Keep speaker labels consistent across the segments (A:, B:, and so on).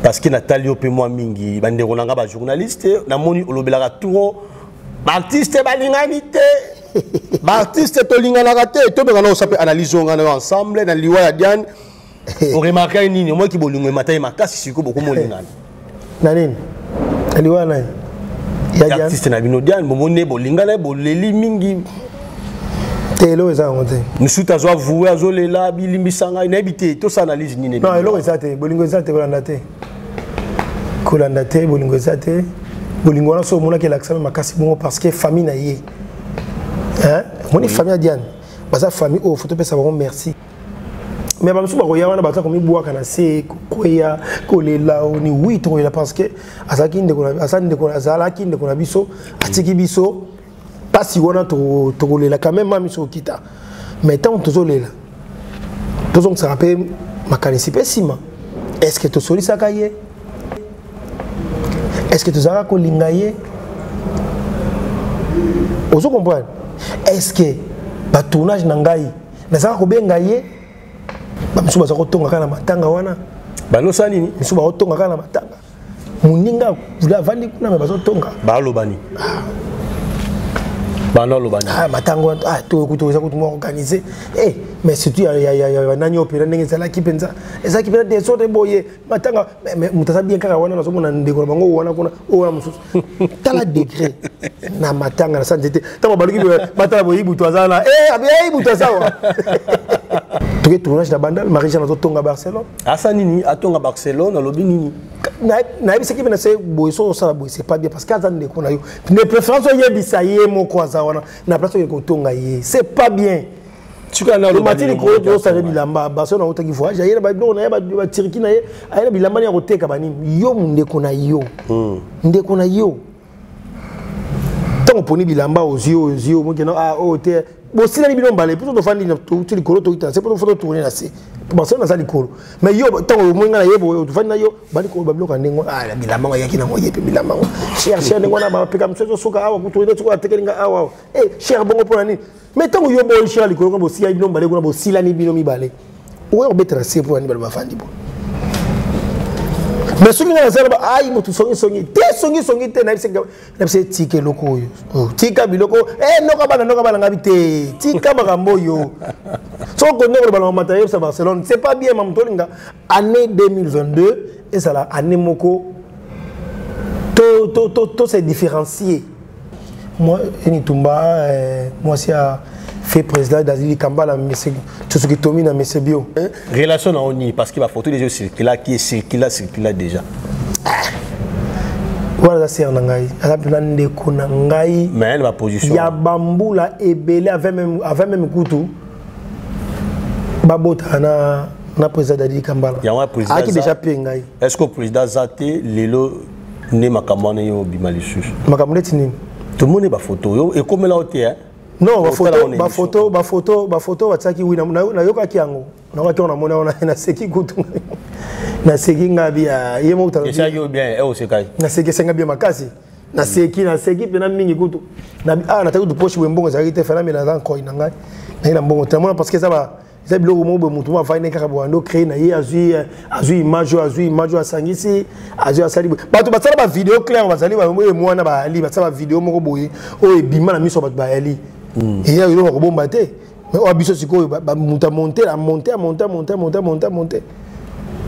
A: parce que Nathalie Ope moi mingi bande ronanga ba journaliste na moni olobelaka tour artiste balinganité artiste to lingana te to bengana osape analyse ngana ensemble na liwa ya Diane on remarque nini moi ki bolingwe matai makasi siko beaucoup molingana
B: na nini liwa na
A: ya artiste na bino Diane momone bolingana boleli mingi
B: telo eza ngote
A: musuta zo avouer azolela bilimbisanga ina habité to sa analyse nini
B: non elo eza te bolingo eza te kolanda te bolingo eza te bolingo wana so mona ke l'accent makasi bongo parce que famille na ye hein moni famille à Diane baza famille au photo pesa bon merci mais ba musu ba koya wana baza komi bwaka na se koya kolela oni oui to kolela parce que azaki ndeko azalaki ndeko na biso atiki biso si on a tout quand même mami so kita mais tant to zolela to zong ça rappelle ma kanisipe sima est-ce que to soli sakaye est-ce que to zara ko lingaye ozo comprendre est-ce que ba tournage na ngai na zara ko bengaye ba misuba za ko tonga kana matanga wana
A: ba no sani ni
B: misuba ko tonga kana matanga muninga vula vandi kuna me bazo tonga
A: ba lo bani
B: matango to kutoza kuti organiser mais surtout ya nani opera ndenge zala kipenza eza kipena des autres boye matanga mutasa bien kaka wana naso mona ndeko bango wana kuna wana mususu tala degré na matanga na sanjete tama baluki matala boye butu azala abiye butu azawa tuke tournage na bandal Marisha na tonga Barcelone
A: asa nini atonga Barcelone alobi nini
B: na yebisa ki bena se boye so sala boye c'est pas bien parce que azande ko na yo ne préférence yebisa ye moko azawana na place ko tonga ye c'est pas bien tu kana le matini ko to sala bilamba Barcelone otaki voyage ayela ba do na ya ba tiriki na ye ayela bilamba ya koteka banini yo ndeko na yo ndeko na yo tango poni bilamba ozio mo kena te bon si la bino mbale pour to fandi na to likolo to ita c'est pour photo tourner na se Barcelone na za likolo mais yo tango mo ngana yebo to fandi na yo bali ko babloka ndengo la bilamba yaki na mo yepe bilamba cher ndengo na ba peka msezo suka awa kutourner suka atekelinga awa cher bongo pona nini mais tango yo bo cher likolo ko bo si ya bino mbale ko bo si la ni bino mibale o betra se pour ani ba fandi bo mais ce qui est là aïe moto songi te na bise tike loko yo tika biloko no kabana ngabite tika makambo yo so ko no bala matériel sa Barcelone c'est pas bien mam tolinga année 2022 et ça la année moko to c'est différencié moi ni tumba moi c'est fait président d'Azili Kambala monsieur tout ce qui tombe dans monsieur bio
A: relation na oni parce que la photo des circula qui circula déjà
B: voilà c'est un ngai ala plan de kona ngai
A: mais ma position
B: ya bambula ebele avec même kutu babota na président d'Azili Kambala
A: ya wa président
B: aki déjà pengai
A: est-ce que président Zaté lelo ne makamane yo bimalisus
B: makamane tini
A: tout le monde ba photo yo et comme là hôtel
B: non ba photo wataki wina na yoka kiango na waki ona mona ona na seki kutu na seki ngabi ya yemo utalo
A: ça yo bien o sekai
B: na seki senga bien makasi na seki pena mingi kutu na na taku poche wembongo za kite fana mena dan ko inanga na ina mbongo tamona parce que ça va ça bilo mo be mutu ma fa ine kaka boando créer na ye azui image asangisi azui asali bato basala ba vidéo clair bazali ba mwana ba ali basala vidéo moko boye o ebima na miso bato ba ali et là il va rebomber mais au biso siko ba monter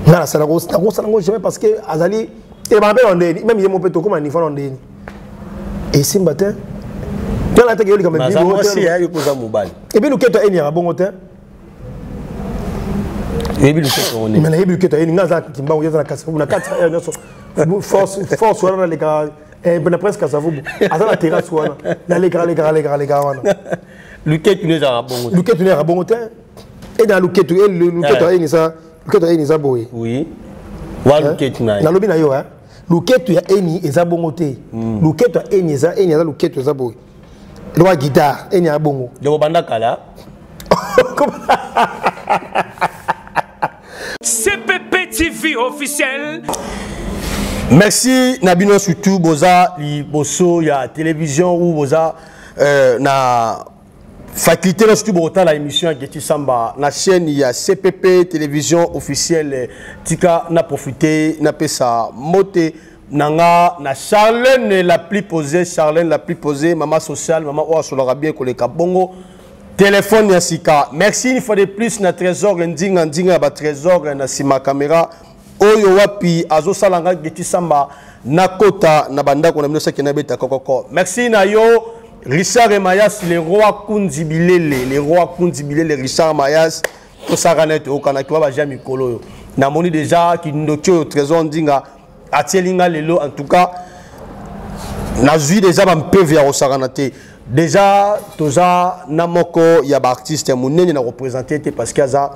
B: na ça la jamais parce que azali et ba be ondeni même yemo peto comme ni fa ondeni et simbatin dans la tête il comme bien
A: aussi il posa mobile
B: et bien nous keto eni ya bongo te
A: et bien nous keto on est
B: mais na keto eni ngaza kimbango yaza na kasa na kata force wana les gars ben presque ça vous azala terrasse wana na les gars wana
A: Luquet tu n'es pas bon.
B: Luquet tu n'es pas bon. Et dans Luquet tu es ça. Luquet tu es boy.
A: Oui. Wa Luquet tu n'as.
B: Na lobi na yo hein. Luquet tu es eni eza bongote. Luquet tu es eni eza Luquet tu eza boy. Loi guitare eni a bongo.
A: De banda kala.
C: CPP TV officiel.
A: Merci Nabino surtout boza li boso ya télévision ou boza na faculté na surtout autant la émission Getty Samba la chaîne il y a CPP télévision officielle tika na profiter na pesa moté nanga na Charlène la plus posée maman sociale maman o asolora bien ko le kabongo téléphone ya sika merci une fois de plus na trésor ndinga ba trésor na sima caméra oyo wapi azo salanga Getty Samba na kota na bandako na minosa ke na beta kokoko merci na yo Richard et Mayas, les rois Kunzibilele, Richard Mayas, tout ça gagne au Kanaki wa jamais kolo. Na moni déjà qui nous au trésor ndinga atielinga lelo en tout cas na zui déjà ba mpevi ya osaranate. Déjà toza na moko ya ba artiste munene na représenter parce que za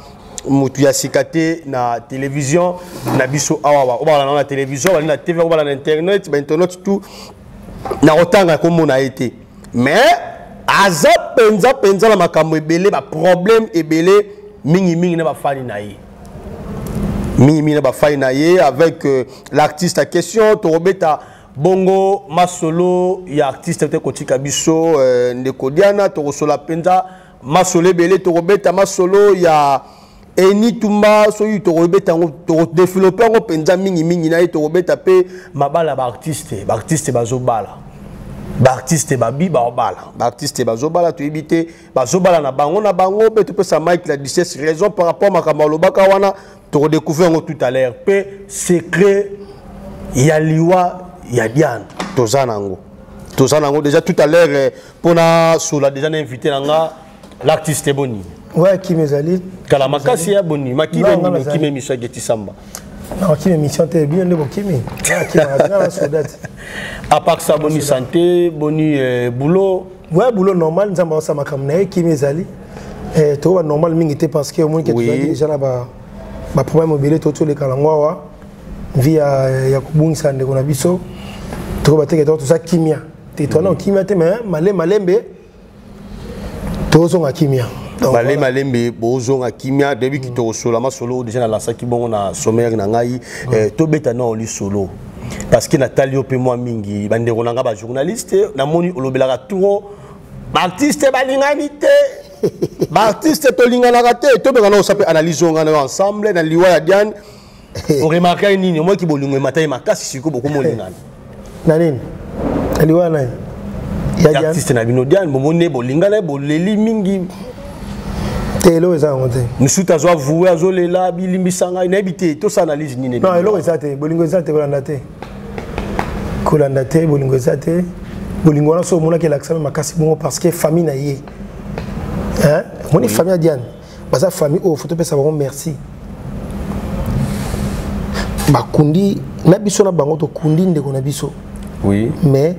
A: mutu ya sikate na télévision na biso awa o ba na télévision na TV o ba na internet tout na otanga comme na été. Mais aza penza la makambo ebele ba problème ebele mingi na ba fani na ye mingi na ba fani na ye avec l'artiste en question Torobeta bongo masolo ya artiste te kotika biso ndeko Diana torosola penza masolo ebele Torobeta masolo ya Eni Tumba so yu Torobeta to développer ngo penza mingi na ye Torobeta pe mabala ba artiste bazobala B'artiste babi baobala b'artiste bazobala to ibité bazobala na bango pe to pe sa Mike la 17 raison par rapport makamalo baka wana to redécouvrir tout à l'heure pe secret ya liwa ya Diane tozanango déjà tout à l'heure pona sous la déjà invité nanga l'artiste Boni
B: ouais qui mezali
A: kala makasi ya Boni makime qui Michel Getty Samba
B: non qui mission t'es bien de Bokimi qui a soudate
A: à part ça Boni santé Boni boulot
B: ouais boulot normal nous avons ça makamna qui mezali to normal mingi parce que au moins que tu as déjà là ba problème mobile to les kalangwa via ya kubungisa ndeko na biso to ba teke to ça kimia te to non kimia te mais malembe to zonga kimia
A: malembe bozonga kimia depuis que to solo ma solo déjà na la saki bongo na sommaire na ngai to beta na oli solo parce que Nathalie ope moi mingi bandeko nanga ba journaliste na moni olobelaka turo artiste balingani te artiste to lingana te to beka na osape analyse ngana ensemble na liwa ya Diane on remarque nini moi ki bolingo matai makasi siko boko molingana
B: na nini liwa na
A: ya artiste na bino Diane momone bolingana boleli mingi
B: telo eza ngote
A: musuta zo avouer azolela bilimbisanga na habité to s'analyse nini
B: non elo ezate bolingo ezate kolanda te bolingo ezate bolingo na so mona ke l'accent makasi bongo parce que famille na ye hein moni famille Diane baza famille au photo pesa bon merci bakundi na biso na bango to kundi ndeko na biso
A: oui
B: mais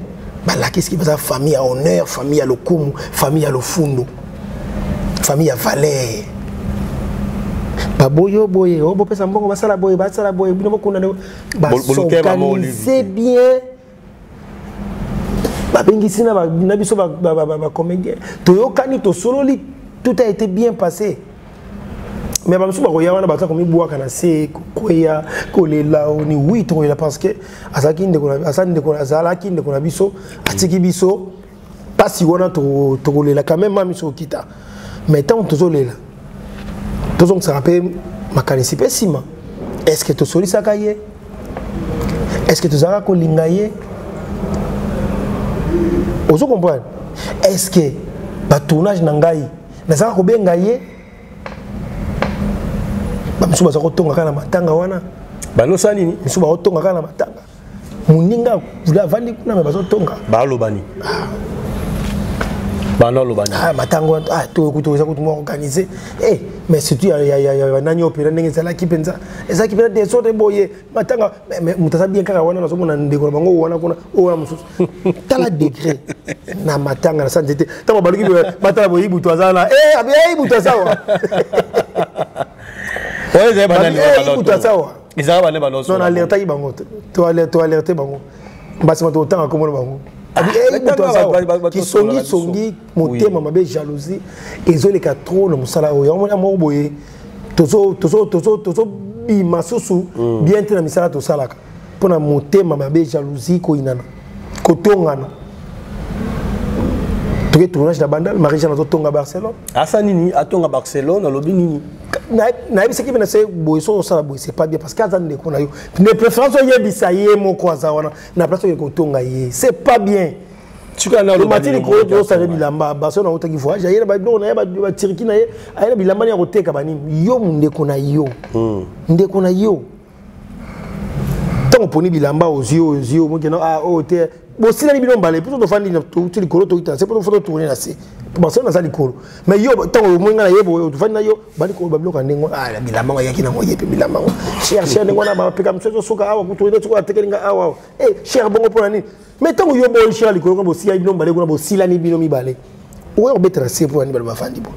B: bala qu'est-ce qui baza famille à honneur famille à lokumu famille à lofundo famille à valeur baboyo boye obo pesa mbongo basala boye bino bokuna ba organiser bien babengisi na biso ba comédien toyokani to sololi tout a été bien passé mais ba musuba koya wana bataka komibuwa kana se koya kolela oni oui to parce que asaki ndeko na biso atiki biso pasi wana to kolela quand même mamiso kita mais tant que tu là, ça rappelle ma canisipe sima. Est-ce que tu solis sakaye? Est-ce que tu as kolingaye? Vous comprenez? Est-ce que le tournage nangaye? Mais ça va bengaye? Ba msuba za kotonga kana matanga wana.
A: Ba no sani
B: ni msuba kotonga kana matanga. Muninga vula vandi kuna me bazotonga.
A: Ba lobani.
B: Matango to kutoza kutumwa organiser mais surtout ya nani opera ndenge zala kipenza eza kipenda des sortes boye matanga mutasa bien kaka wana nazo mona ndeko bango wana kuna wana mususu tala degré na matanga na santé tama baluki matala boye butu azala abi butu azawa
A: ouais c'est banani
B: butu azawa
A: izaba bane baloso
B: non alerta ki bango to alerter bango basi mato tanga komona bango qui songi motema mabe jalousie ezoleka trop na musala oyo mo boye tozo bima susu bien te na misala to salaka pona motema mabe jalousie ko inana kotongana Tu es tournage de Bandal, Marie-Jeanne a tourné à Barcelone.
A: Ah ça nini, a tourné à Barcelone, à lobby nini.
B: Ce qui me dit c'est pas bien parce qu'à ne qu'on a eu. Ne préférence il y a bisaïe mon quoi ça wana. Na place que tourne aïe. C'est pas bien.
A: Tu connais
B: le matin ko to ça bilamba Barcelone on tagi voyage aïe ba do na ba tiriki na aïe bilamba ni a côté kabani. Yo munde kona yo. Nde kona yo. Tant poni bilamba aux yeux mo kena ah oh te bon si la bilamba balé pour to fandi na to tu likolo to c'est pour photo tourner là c'est Barcelone ça likolo mais yo tant mo ngana yebo to fandi na yo ba likolo ba bloka ndengo ah la bilamba yaki na mo yepe bilamba cher ndengo na ba peka msezo suka awa kutoile suka tekelinga awa cher bongo pour nani mais tant yo bo cher likolo ko si ya bilamba balé ko bo si la ni binomi balé o yo betra c'est pour ani ba fandi bo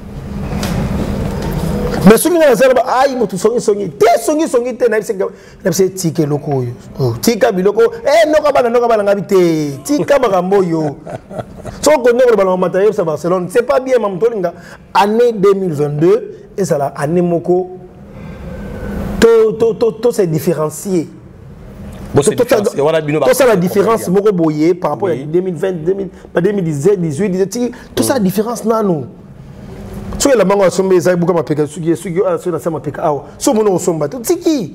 B: mais ce qui est là, aïe, moi tout songi, t'es songi, t'es n'importe tika loko yo, tika biloko, non kabana ngabite, tika magambo yo. So qu'on est le ballon matériel à Barcelone, c'est pas bien, mam tolinga. Année 2022 et ça là, année moko, tout c'est différencié. Tout ça la différence moko boyé par rapport à 2020, 2017, 2018, tout ça la différence là nous. Si la banque a sommé ça beaucoup mapeka sugi a sur la sama peka awa so mono osomba to tiki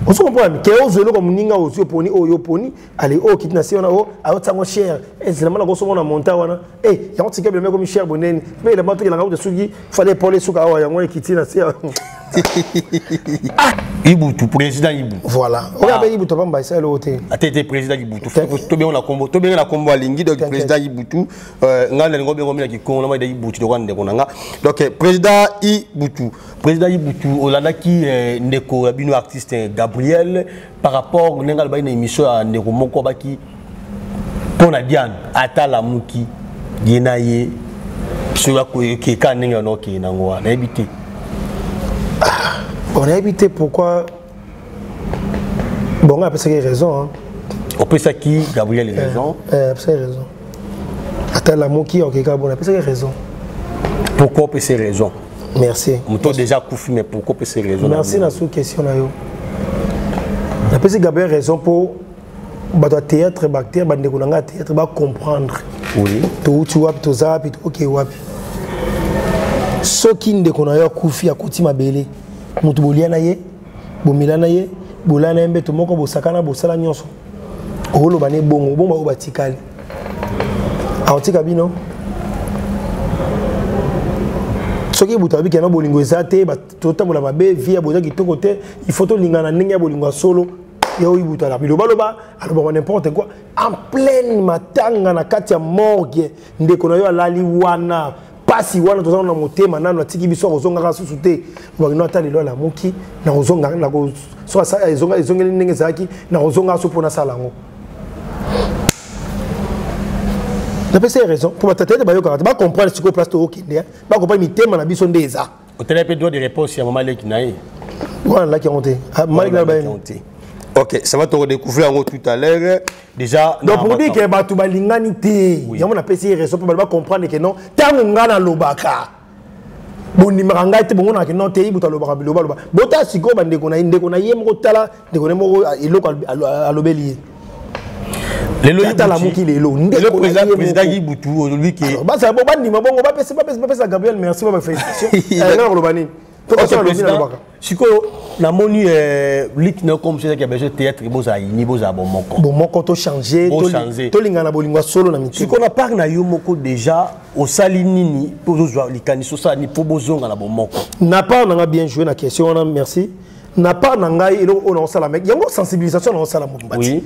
B: on se comprend que aux zelo comme ninga aux yeux poni o yo poni allez o kitna si on a o a tango cher et c'est la mala goso mona monta wana ya on tika bien comme cher bonene mais la banque la ngao de sugi fallait pour les suka awa ya ngone kitina si
A: Iboutou, président Iboutou.
B: Voilà. On a dit Iboutou, pas ça l'hôtel.
A: A été président Iboutou. Tout bien la combo, tout bien la combo à l'ingui donc président Iboutou. Ngana ngobe ngobe ki kongo na Iboutou de Rwanda konanga. Donc président Iboutou olanda ki ndeko bino artiste Gabriel par rapport ngal ba une émission à ndeko moko baki pona Diane atala muki yenaye sur ko ke kaninga no ke nango na ebité.
B: On a évité pourquoi. Bon, on a peut-être raison. Hein.
A: On peut ça qui, Gabriel a raison.
B: Peut-être raison. Attends, la mot qui, ok, on a peut-être raison.
A: Pourquoi on peut ces raisons?
B: Merci.
A: On t'a déjà couffé, mais pourquoi on peut ces raisons?
B: Merci dans cette question. On a peut-être Gabriel raison pour. Le théâtre, le théâtre, va comprendre.
A: Oui.
B: Tu vois, tu zap, ok, wapi. Ce qui ne connaît pas couffé à côté ma belle. Mutu boliana ye, bomilana ye, bolana yembe to moko bosakana bosala nyonso. Olo bane bongo, bomba o batikali. A otika bino. Soki butabi kana bolingo ezate, ba tota bola mabe via boza kitoko te, il faut to lingana ninga bolingo solo. Yo ibuta la bilo baloba, alors n'importe quoi. En pleine matanga na kati ya morgue, ndeko na yo alali wana. Si wana tozana na motema nano atiki biso kozonga susu te bakino ata lelo la moki na kozonga na ko so sa ezonga ndenge zaki na kozonga so pona sala ngo na pese raison pour tata ba yoka ba comprendre ce que place to okende ba comprendre mitema na biso ndeza
A: o tele pe droit de réponse ya maman leki nae
B: voilà là qui monté Malik na ba
A: ok, ça va te redécouvrir tout à l'heure. Déjà,
B: donc pour dire que Batou Balingani té, il y a mon apprécié raison pour comprendre que non, tant on a l'obaka. Bon, ni maranga te bon on a que non té ibuta l'obaka biloba. Bota siko bande kona inde kona yem rotala, de kona mo iloko à l'obélier.
A: Le président Iboutou aujourd'hui qui
B: bah ça bon bandi mabongo ba pesa Gabriel merci ba félicitations. Non robani.
A: Siko na moni lik na comme c'est qui a besoin de théâtre boza ini boza bon moko
B: bon moko to changer to linga na bolingwa solo na miti
A: siko na park na yo moko déjà au sali nini pour jouer likani so ça ni pour bozonga na bon moko
B: na pas on a bien joué na question on a merci na pas na ngai elo on sala mec yango sensibilisation on sala mumbati oui.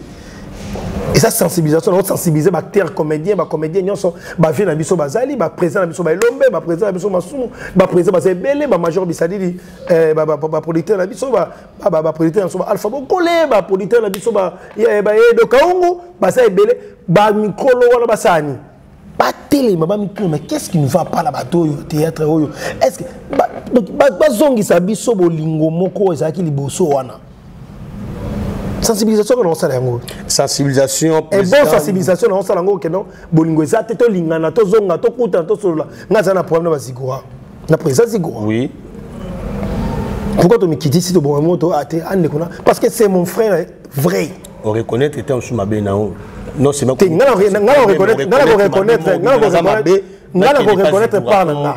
B: Et ça sensibilisation on sensibiliser ba acteurs comédiens nyonso ba vie na biso bazali ba président na biso ba lombe ba président na biso masumu ba président ba sebele ba major bisadili ba producteur na biso ba producteur na biso ba alpha bokole ba producteur na biso ba edo kaungu ba sa ebele ba mikolo wala ba sani ba télé ba mikolo mais qu'est-ce qui ne va pas là bateau théâtre oyo est-ce que ba zongi sa biso bolingo moko ezaki liboso wana sensibilisation on sala yango
A: sensibilisation
B: et bonne sensibilisation on sala yango que non bolingo ezate to lingana to zonga to kuta to solola ngaza na problème ba zigora na présence zigora
A: oui
B: pourquoi tu me quittes si tu bon moto ate ande kona parce que c'est mon frère vrai
A: on reconnaître était en sous ma benao Non, c'est même
B: reconnaître par là.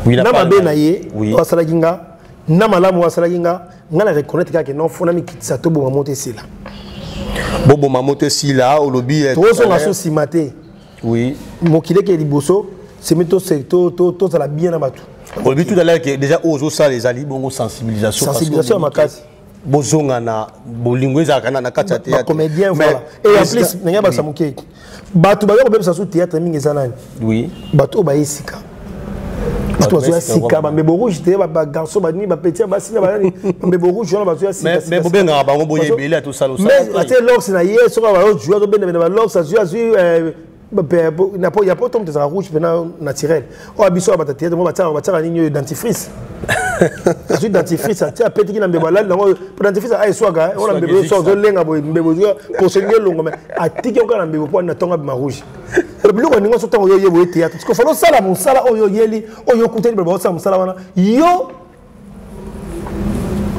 B: Oui, na mabe na ye, wasala ginga, na malamu wasala ginga, ngala reconnaître que non fona mi kitsa to bo mamote sila.
A: Bobo mamote sila au lobby.
B: To so ngaso simate.
A: Oui.
B: Mokile ke liboso, c'est meto secto to ça la bien na batu.
A: Au lobby tout à l'heure que déjà ozo ça les ali bongo sensibilisation.
B: Sensibilisation à makasi.
A: Bozonga na bolingo ezaka na kati ya théâtre.
B: Comédien voilà. Et en plus, n'ya ba samuke. Batu ba yo ko sa sous théâtre mingi zanani.
A: Oui.
B: Batu ba yesika. Batu ba sika ba mbebo rouge te ba garçon ba ni ba petit ba sika ba ni mbebo rouge on ba sika.
A: Mais bobenga ba ngo boye belé tout ça.
B: Mais ate lox na ye so ba jouer to bene ba lox azui n'a pas il y a pas tom de rouge naturel. O abiso ba théâtre mo ba tsa ni dentifrice. Azui dentifrice ate apeti ki na mbebo la dentifrice ay swaga on a mbebo so zo lenga bo mbebo ko senye longo mais atiki o kana mbebo po na tonga ba rouge. Le plus gros niveau surtout au yo théâtre parce que faut sala mon sala oyo yeli oyo kuteli ba sala mon sala wana yo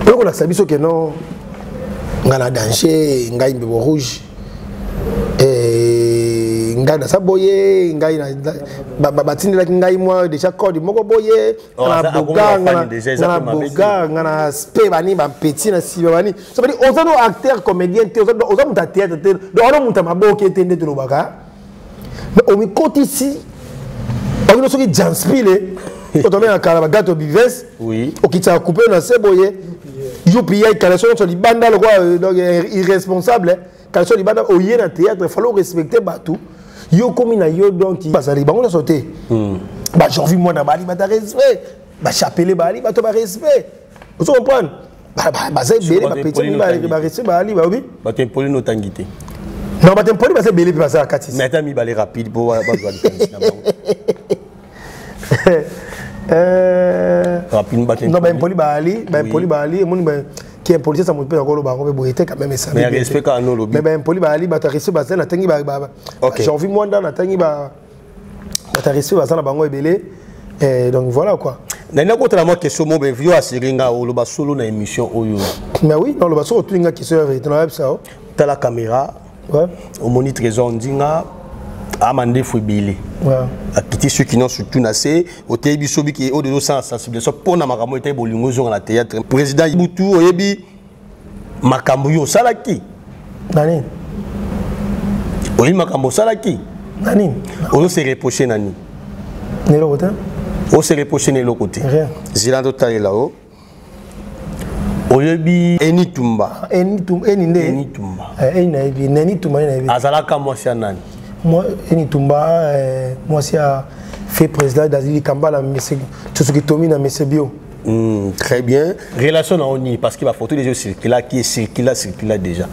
B: ko la sabiso que non ngana danger ngai mbebo rouge ngai na saboye ngai na batindela ngai moi déjà code moko boye na boga ngana spe bani ba petit na si bani ça veut dire aux autres acteurs comédiens aux autres muta théâtre on muta maboke tende to baka mais au côté ici on a ce qui j'inspire quand on met un caraba gâteau bives
A: oui
B: au qui t'a coupé na seboye UPI calation sur les bandes le quoi donc irresponsable calation les bandes au yé na théâtre il faut respecter batou yo comme na yo donc ba sali ba on a sauté ba j'ai envie moi na bali ba ta respect ba chapeler bali ba to ba respect vous comprenez ba c'est belé ba petit ba respect bali ba oui
A: ba te poli no tangité.
B: Non, mais tempoli parce que belé puis passer à 4
A: mais t'as mis balé rapide pour jouer rapide battre
B: non mais tempoli bali mon qui est policier ça me peut encore le baron mais était quand même ça
A: mais respect quand nous lobby
B: mais tempoli bali ba ta rester ba na tangi ba j'ai envie moi dans na tangi ba ta rester ba na bango belé donc voilà quoi
A: na ko tala mo question mo be vio asiringa o lo ba solo na émission oyo
B: mais oui non le ba solo tuinga question vérité na web ça
A: t'as la caméra.
B: Ouais.
A: Au moni trésor ndinga amande fubili. Ouais. Akiti ceux qui n'ont surtout nassé au tebi sobi qui au de sans sensibilisation pour na makambo était bolingo zo na théâtre. Président Ibutu oyebi makambo yo salaki.
B: Nani?
A: Oyi makambo salaki.
B: Nani?
A: On se reprocher nani.
B: Ne lo côté?
A: On se reprocher ne lo côté.
B: Rien.
A: Zilando tali là-haut. Oyebi Enitumba.
B: Enitumba. Enitumba.
A: Azalaka moi c'est nani?
B: Moi Enitumba moi c'est fait président d'Azili Kambala monsieur tout ce qui tombe dans monsieur Bio.
A: Très bien. Relation à Oni parce qu'il va photo des jeux circulaires qui est circulaire déjà.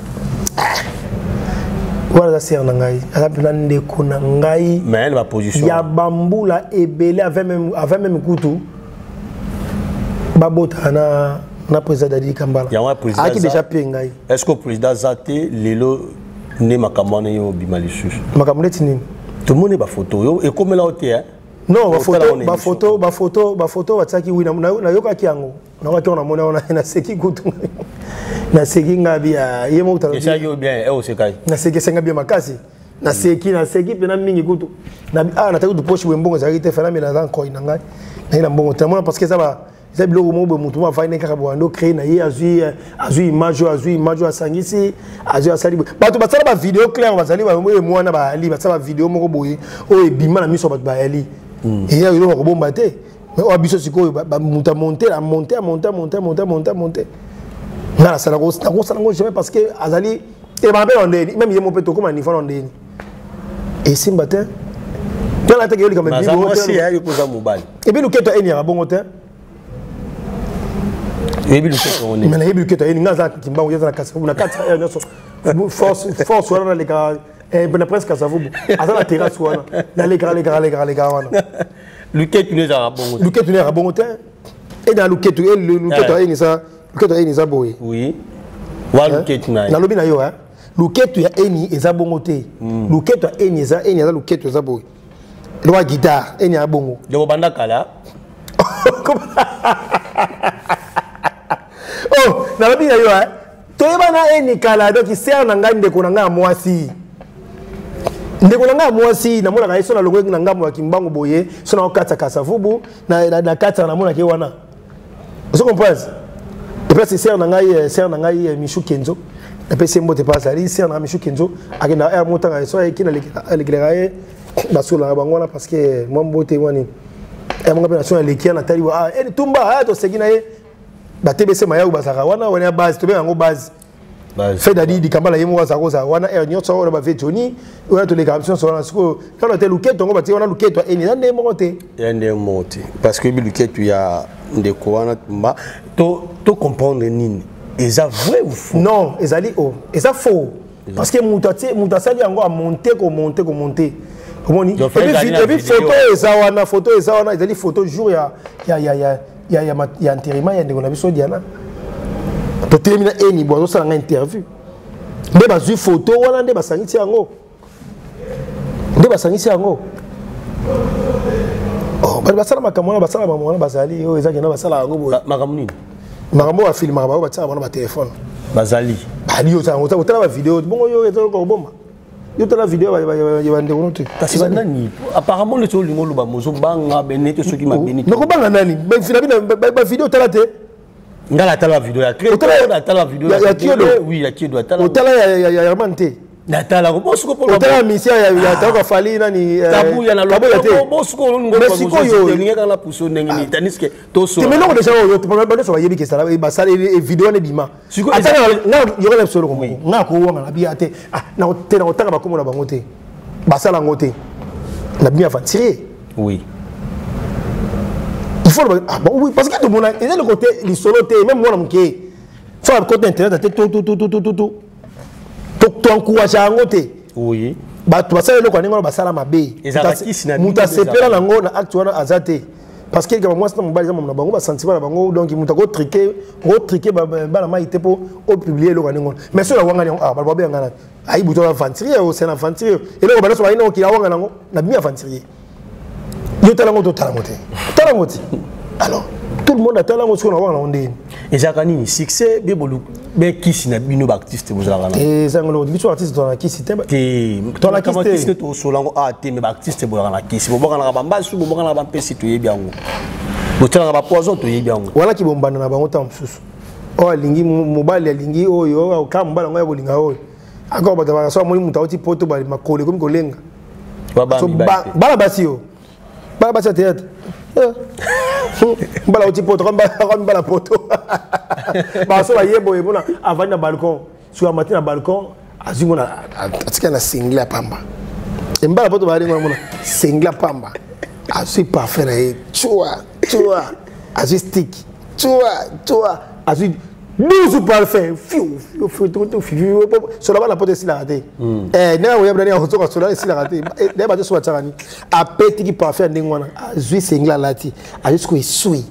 B: Voilà c'est un ngai. Ala plande kona ngai.
A: Mais elle va position.
B: Ya bambula ebele avec même couteau. Babota na président d'Azili Kambala.
A: Ah
B: qui déjà pengai.
A: Est-ce que le président Zate lelo ne makamane yo bimalisus?
B: Makamane tini.
A: Tout le monde est ba photo et comme là oté hein.
B: Non, ba photo wataki wina na yoka kiango. Na waki ona mona na seki kutu. Na seki ngabi ya yemo utalo.
A: Ça yo bien e osekai.
B: Na seki senga bien makasi. Na seki pena mingi kutu. Na na taku du poche wembongo za kite fana mina za ko inanga. Na ina mbongo tellement parce que ça va ça bilo mo be mutu ma fa ina kaka bo créer na ye azui image asangisi azui asali bato basala ba vidéo claire basali ba mwana ba ali basala ba vidéo moko boye o ebima na miso bato ba ali et ya yo ko bomba te mais o abiso siko ba muta monter na sala ko jamais parce que azali et ba be ondeni même yemo peto comme ni fa ondeni et simba te dans la tête yo comme bi
A: mo si ya yo ko za mobile
B: et bien le keto eni ya bongo te. Mais la ébique est une gaz qui m'a envoyé dans la casse. On a 4 force dans les gars. Et ben presque à ça vous. À la terrasse ou dans les gars.
A: Luquet tu n'es à bon.
B: Luquet tu n'es à bon hôtel. Et dans Luquet tu es Luquet ça. Luquet est ça boy.
A: Oui. Wa Luquet tu n'as.
B: Dans le bina yo hein. Luquet tu es eni et ça bon hôtel. Luquet tu es eni ça Luquet tu ça boy. Loi guitare eni à bongo.
A: De banda kala.
B: Oh, na lobi na yo hein. Toyeba na eni kala donc sert na ngai ndeko na ngai mwasi. ndeko nanga mwasi na mona kaiso na longo na ngambo ya kimbango boye so na okatsa kasavubu na katsa na mona ke wana vous comprenez et puis c'est na ngai Michou Kenzo et puis c'est mbote pas ali c'est na Michou Kenzo akina air motanga so ekina lekirae basula bangwana parce que moi mbote wani e monga pe na lekia na tali wa tumba to segina ye batebese maya ubasaka wana wana base to be yango base fait dadi di kambala yemo za koza wana e nyotso wana ba vetoni wana to les captions sur la siko quand tu luketo ngo bati wana luketo eni nande mote
A: yande mote parce que bi luketo ya ndeko wana tumba to comprendre nini eza vrai ou faux
B: non ezali oh eza faux parce que mutasali yango a monter comment ni et puis photo eza wana ezali photo jour ya intérimant ya ndeko na biso diana to termina eni bozo sala nga interview nde bazwi photo wana nde basangisi yango oh bali basala makamona basala mamona bazali o ezaki na basala yango boye
A: makambo nini
B: makambo wa film makambo batsa bana ba téléphone
A: bazali
B: bali yo za otala ba vidéo bongo yo ezalo ko bomba yo tala vidéo ya ndeko note
A: kasi nani apparemment le tolo lingo ba mozo banga benete soki mabeni
B: noko banga nani ba finalement ba vidéo tala te
A: ngala tala vidéo ya très tala vidéo
B: ya Kiedo
A: oui ya Kiedo tala
B: otala ya mante
A: natala ko bosuko polo
B: otala mission ya tala fali nani
A: tabu ya na lobo
B: te
A: bosuko ngo
B: Mexico yo
A: ninga kana puso ndengini taniske to so
B: te meloko déjà yo te ba so bayebi ke sala ba sala vidéo ne bima atala na yo kana solo ko nga ko wanga na bia te na te na otaka ba komo na bango te ba sala ngote na bien avancer
A: oui
B: il faut bon oui parce que tout le monde est le côté les solo même moi mon qui faut le côté internet tout encourager ngote
A: oui
B: ba tu basala le ko ningo basala mabe muta sepela nango na acte wana azate parce que moi c'est mon balisé mon bango ba sentiment na bango donc muta ko triquer ba na maite po au publier le ko ningo mais sur la wanga ningo ba ba ngana ai buto avantier au c'est avantier et le ko ba so ba ino ki la wanga nango na bien avantier yo talango to talango alors tout le monde a talango ce qu'on a voir on dit
A: et Zakani succès be bolu be kisi na bino ba artiste vous ala
B: et ça ngolo biso artiste dans la kisi te
A: to la kisi to solango a te me ba artiste bo la kisi bo bokana ba mbasu bo bokana ba pesi to yebi yango bo tala ba poison to yebi yango
B: wala ki bombana na bango tam susu o alingi mobali alingi oyo ka mbala ngoya bolinga oyo akoko ba so moni mutauti poto ba makole comme kolenga bala basio bala basa théâtre bala uti poto bala poto ba so la yebo ebona avant na balcon sur la matin na balcon azimona atika na single pamba mbala poto ba ringo mona single pamba asi parfait na chua asi stick chua asi 12 parfait fiu sur la bala poto si la raté na o yabra ni o to sur la si la raté de ba to so tsarani a petit qui parfait ndingwana azui single lati asi ko esui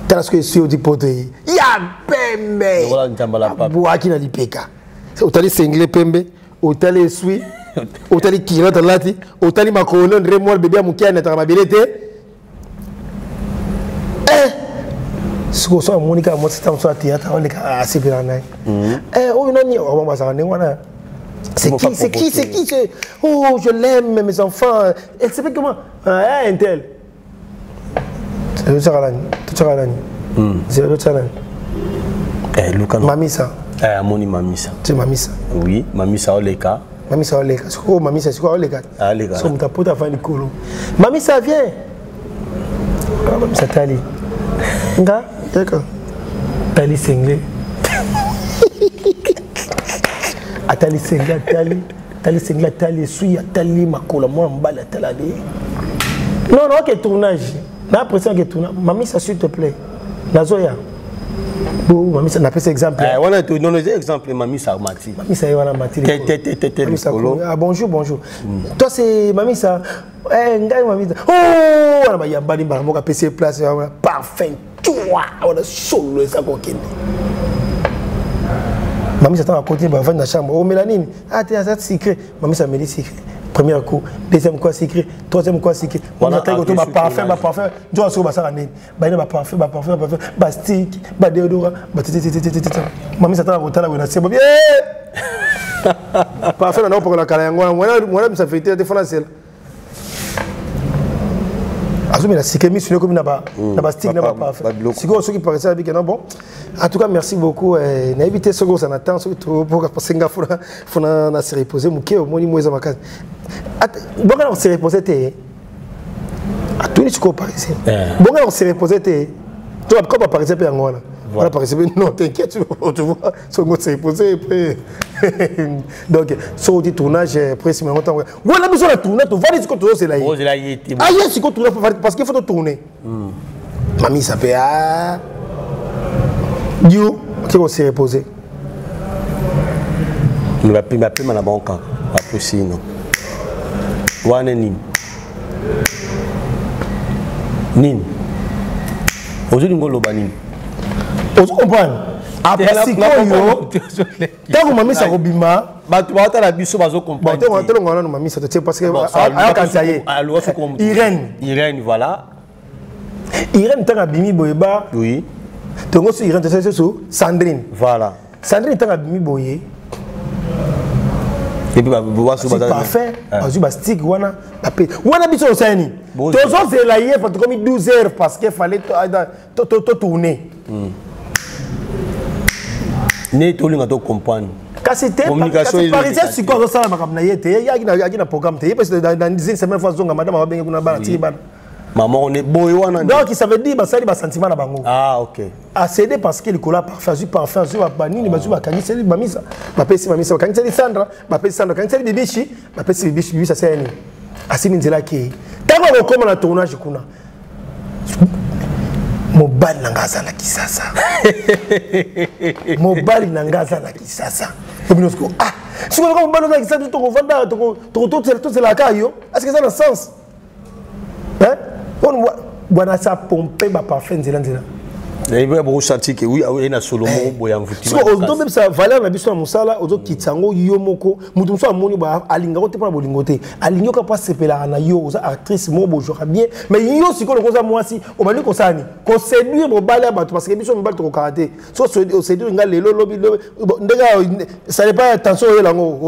B: tala ce que c'est du poto ya pembe
A: voilà ntambala papa
B: buaki na lipeka otali single pembe otali esui otali kirata lati otali makolo ndre mo bébé amukia na tamabelete siko so monika mo sitam so théâtre on est assez bien là oh non on va ça ngwana c'est qui oh je l'aime mes enfants elle sait comment un tel c'est ça là c'est ça là
A: Lucano
B: Mamisa
A: amoni Mamisa
B: c'est Mamisa
A: oui Mamisa oleka
B: siko Mamisa siko oleka
A: oleka
B: so mtapota fa nikolo Mamisa vient Mamisa tali nga d'accord tali single atali single tali sui atali makola moi mbala tali non ok tournage na pression que tournage Mamisa s'il te plaît nazoya Mamisa n'a pas exemple
A: on a donné des exemples Mamisa Mati
B: Mamisa wana Mati
A: ah
B: bonjour toi c'est Mamisa ngai Mamisa oh on a ya bali bala moka PC place parfait toi on a solo ça kokende Mamisa ta côté ba vendre la chambre oh mélanine ah t'es ça secret Mamisa me dit secret premier coup deuxième coup secret troisième coup secret on a tout ba parfum jo so ba sara nini ba ina ba parfum ba stick ba deodorant ba Mamisa ta ko tala wena c'est bien Parfait, non, pour la calango. Moi, ça fait été défenseur. Mais la séquence sur comme n'a stick n'a pas fait. Si vous ceux qui paraissent avec un bon. En tout cas, merci beaucoup. N'a évité ce gros en attend surtout pour passer nga faut na se reposer muke au moni moza makasi. Bon on se reposer té. À tous les scops parisiens. Bon on se reposer té. Toi comme parisien pe ngona. Voilà parisien non t'inquiète tu vois ce qu'on se reposer après. Donc sur du tournage précis mais longtemps. Voilà besoin de tourner, tu vas dire que tu c'est là.
A: Oh, c'est là il était.
B: Ah yes, c'est que tu parce qu'il faut tourner. Mamie ça fait ah Dieu qui va se reposer.
A: Il va payer ma banque après sinon. Waneni. Nin. Aujourd'hui ngolo bani.
B: Vous comprenez? Après si koyo tant mamie ça robima
A: tu vas la biso bazo comprendre.
B: Bon tu on mamie ça te parce que quand ça y est
A: Irène voilà.
B: Irène tant abimi boyeba.
A: Oui.
B: Tongo sur Irène c'est sur Sandrine.
A: Voilà.
B: Sandrine tant abimi boye.
A: Et puis c'est
B: parfait. Azu stick wana biso sani. Tozo c'est là hier parce que comme 12 heures parce qu'il fallait tourner.
A: Ne tolinga to comprendre.
B: Communication parisien si quoi ça makamna yete ya na programme te parce que dans une semaine fois zonga madame va benga kuna bana ti bana.
A: Maman on est boy wana.
B: Donc ça veut dire basali ba sentiment na bango.
A: Ah OK.
B: A céder parce qu'il colla parfait sur ba nini bazu ba kanisa li mamisa. Ba pesi mamisa kanisa li Sandra, ba pesi Sandra kanisa li bibishi, ba pesi bibishi ça c'est ni. Asimi nzela ki. Tango ko na tournage kuna. Mobile nangaza na kisasa. Mobile nangaza na kisasa. Obinosko ah, si on mobile na kisasa to vanda to c'est la caillou. Est-ce que ça a un sens? Hein? On voit ça pomper ba parfait nzela.
A: Il y a beaucoup senti que oui il y a solo boya mvuti.
B: Si on même ça valeur na biso na musala ozo kitsango yo moko mutu so amoni ba alinga ko te pa bolingote alingo ka pas sepela na yo oza actrice mo bojora bien mais yo siko le koza mwasi o bali ko sani ko séduire mo bala ba parce que biso mo bali to karaté so séduire nga lelo lobi ndega ça n'est pas attention yo lango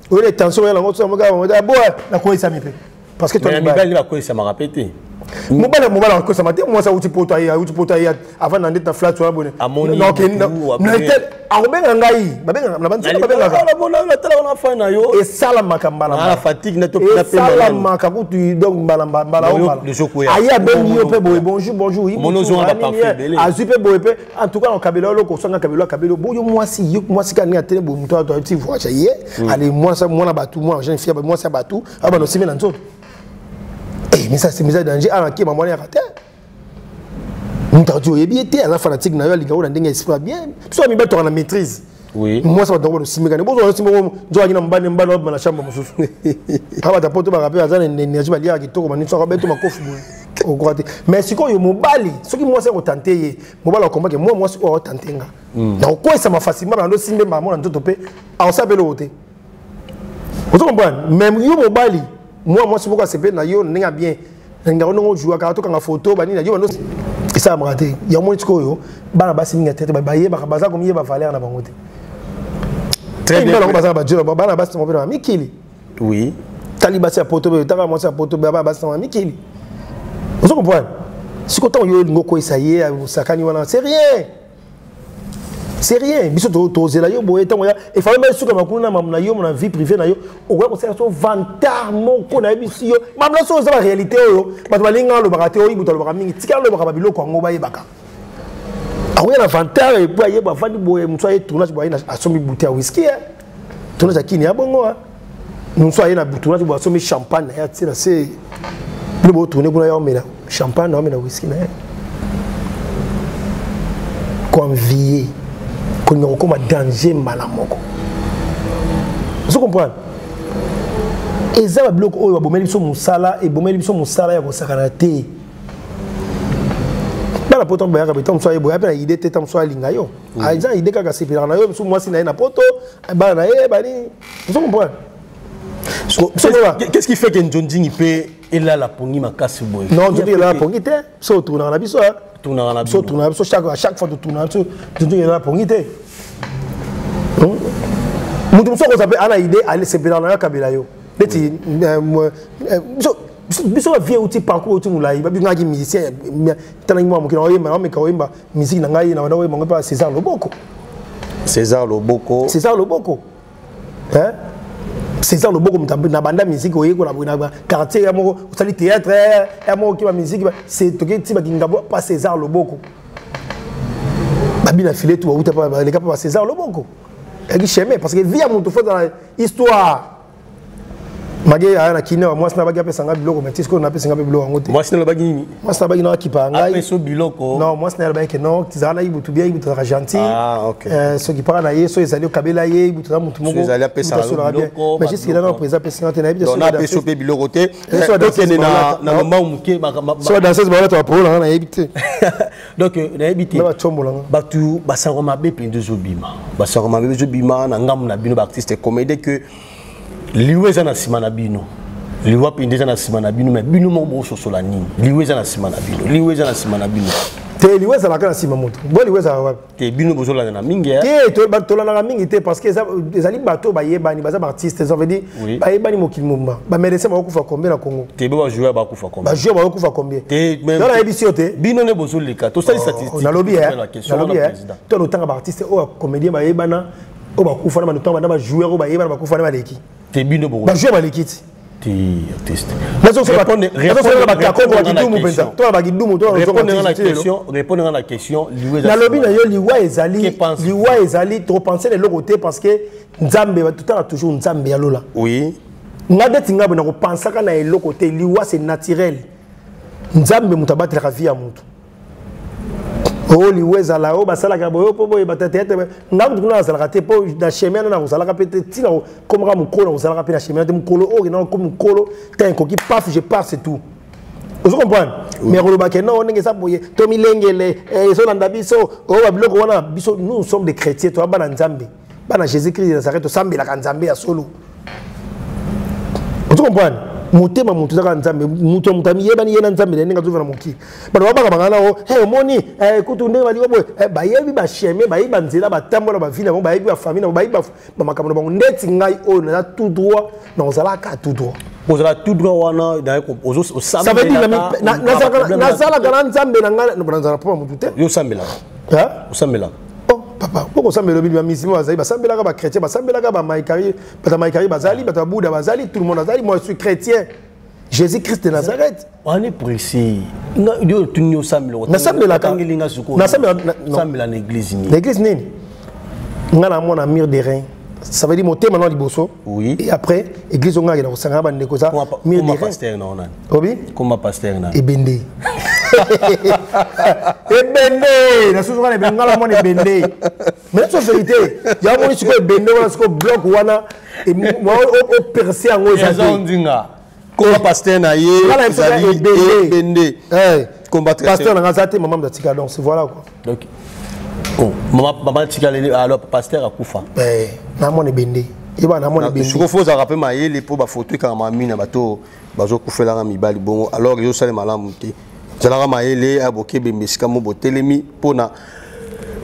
B: o les tension yo lango so mo ga mo da bo na ko isa mi pe parce que toi
A: mi bali ba ko isa ma répéter.
B: Mobile ko ça matin moi ça uti poto avant d'être dans flat toi bonne non arobenga ngai babenga na banza babenga
A: la tala on a fait na yo
B: et sala makamba
A: la fatigue na to
B: na pe sala makabutu donc mbala aya ben yo pe bonjour
A: monozo ba parfait
B: azupe boye pe en tout cas on kabelo loko songa kabelo boyo moi si kan ni atene bo muto to ti voix ye allez moi na batu moi j'ai fier moi ça batu aba no sime na nzoto. Mais ça c'est mis à danger à qui maman est raté. Nous t'as dit bien à la fanatique na yo linga na ndenge esprit bien. So mi bato na maîtrise.
A: Oui.
B: Moi ça va donc simika. Bozo simiko nzo akina mbane na shamba mususu. Aba ta poto ba rapper azana énergie ba lia kitoko mani so ba beto makofu boy. Au croate. Mais siko yo mobali, soki moi c'est retenter ye. Mobali combat que moi c'est retenter nga. Donc quoi ça m'a facilement na ndo simbe maman na nzoto pe. A osabelo ote. Vous comprenez? Même yo mobali moi c'est pourquoi c'est na yo ninga bien ninga on joue ka to ka photo ba nina yo no ça m'a raté ya mo tiko yo bana basi ninga tete ba ye ba baza comme ye ba valeur na bango te très bien ba baza ba jura bana basi mo bena mikili
A: oui
B: taliba sa photo be taka mo sa photo be ba basi na mikili vous comprenez si ko to yo ngoko essayer sakani wana c'est rien biso to zela yo boye tango ya il fallait même suka makuna mamna yo na vie privée na yo o wa ko ça so vantard moko na biso yo mamna so za la réalité yo ba balinga lo bakate o ibuto lo bakamingi tika lo bakaba biloko ngo ba yebaka awe na vantard e boye ba vandi boye mso ye tournage boye na asomi bouteille whisky tournage akini ya bongo mso ye na tournage boye asomi champagne ya tsina c'est le bo tourner kuna ya mena champagne na mena whisky na convier qu'on a comme un danger malamoko. Vous comprenez? Et ça va bloquer au bomeli so musala et bomeli so musala ya ko sakanate. Bana poto ba ya beton so ebo ya pe idée tetam so linga yo. A ja idée ka sepira na yo so moi si na poto bana e bani. Vous comprenez?
A: Qu'est-ce qui fait que Njonji peut il a la pongi makasi boy?
B: Non, Njonji il a la pongi te. So tourna na biso. Chaque fois de tourner, tu es là pour guider. mutu muso ko s'appelle ana idée aller se pédala na kabila yo neti biso va vie outil parcours outil mulai ba binga ki musicien tana ngwa mukina oyemba na oyemba musique na ngai na wana oyemba pa César Loboko hein César Loboko na banda musique oyeko na quartier ya moko usali théâtre ya moko ki ba musique c'est toke ti ba kingabo pas César Loboko babina filé tout outa pas les pas César Loboko et qui chemé parce que via mon tout faut dans histoire magé ana kina moi na bagi apesa nga biloko mais tisko na apesa nga biloko ngote
A: moi na bagi nini
B: moi na bagi na kipa ngai
A: apesa biloko
B: non moi na bagi que non tizana ibutu bien ibutu gentil
A: OK
B: ce qui parle na yeso ezali o kabela ye ibutu na mutu moko
A: ezali apesa biloko
B: mais juste là na présent apesa nga na ibutu
A: on a apesa pe biloko te donc na mama muke
B: so danseuse ba to apolo na ibutu
A: donc na ibutu
B: ba chombola
A: batu basako mabe pende zobima basako mabe zobima na ngamu na bino ba artiste comédie que liwe za na sima na bino liwa pende za na sima na bino mais bino mo bo sosola nini liwe za na sima na bino liwe za na sima na bino
B: te liwe za la kana sima moto bo liwe za wa
A: te bino bozola na mingi
B: te to ba tola na mingi te parce que ezali bato ba yebani baza ba artiste ça veut dire ba yebani mokili mumba ba merece ba kufa combien na Congo
A: te ba jouer ba kufa combien
B: ba jouer ba kufa combien
A: te même
B: dans la émission te
A: bino ne bozoleka to sali statistique
B: na lobby to no tanga ba artiste o comédien ba yebana o ba kufa na tanga na ba joueur o ba yebana ba kufa na ba leki
A: te bino bo
B: ba jouer ba lekiti
A: te artiste répondre à la question
B: la lobby na yo liwa ezali trop penser le côté parce que nzambe tout à toujours nzambe ya lola
A: oui
B: ngade tinga na ko penser kana le côté liwa c'est naturel nzambe mutabati la vie ya mutu oh liweza la o basala ka boyo po boy batatete ngam tuna sala ka te po na chemin na ko sala ka pete tina comme ka mukolo ko sala ka pe na chemin te mukolo o na comme mukolo ten ko ki paf je pars c'est tout vous comprenez mais ko ba ke non ndenge sa boye to milengele so landa biso o ba biloko wana biso nous sommes des chrétiens to ba na nzambe ba na Jésus Christ na sareto sambi la ka nzambe ya solo vous comprenez motema mutu zaka nzambe mutu mutami yebani yena nzambe nenga tuvana moki bana babaka bangana o hey moni kutu ndenge bali boy ba yebi ba cheme ba yebi nzela ba tambola ba vile ba yebi ba famille ba yebi ba makambo bango ndeti ngai o na tout droit na ozala ka tout droit
A: ozala tout droit wana da ko ozo sambe
B: ça veut dire na sala kana nzambe na ngana na nzala pa mutu te
A: yo sambela
B: ha
A: sambela
B: papa pourquoi sambela bi misimo bazali basambela ka ba chrétien basambela ka ba maikari bazali ba Bouddha bazali tout le monde azali moi je suis chrétien Jésus Christ de Nazareth
A: on est précis nga dio tunyo sambela
B: na sambela ka
A: ngelinga suko
B: na
A: sambela na église ni
B: l'église nini nga na mona mur de rein ça veut dire monter maintenant liboso
A: oui
B: et après église onga na kosanga ba ndeko za mur de rein
A: pasteur na onani
B: obi
A: comme pasteur na
B: ebende ebende na susu kana bengala mona ebende mais c'est vérité ya moni siko ebende wana siko bloc wana et moi au percer en
A: ozali ndinga comme pasteur na ye ebende
B: combattre pasteur na ngazate maman mdatika donc voilà quoi
A: donc oh maman tika alors pasteur akufa
B: na mona ebende yeba na mona ebende
A: siko faut rappeler mayele po ba photo ka mamina bato bazo kufela nga mibali bongo alors yo sale malamu te zalaka mayele aboke bemesika mo botelemi pona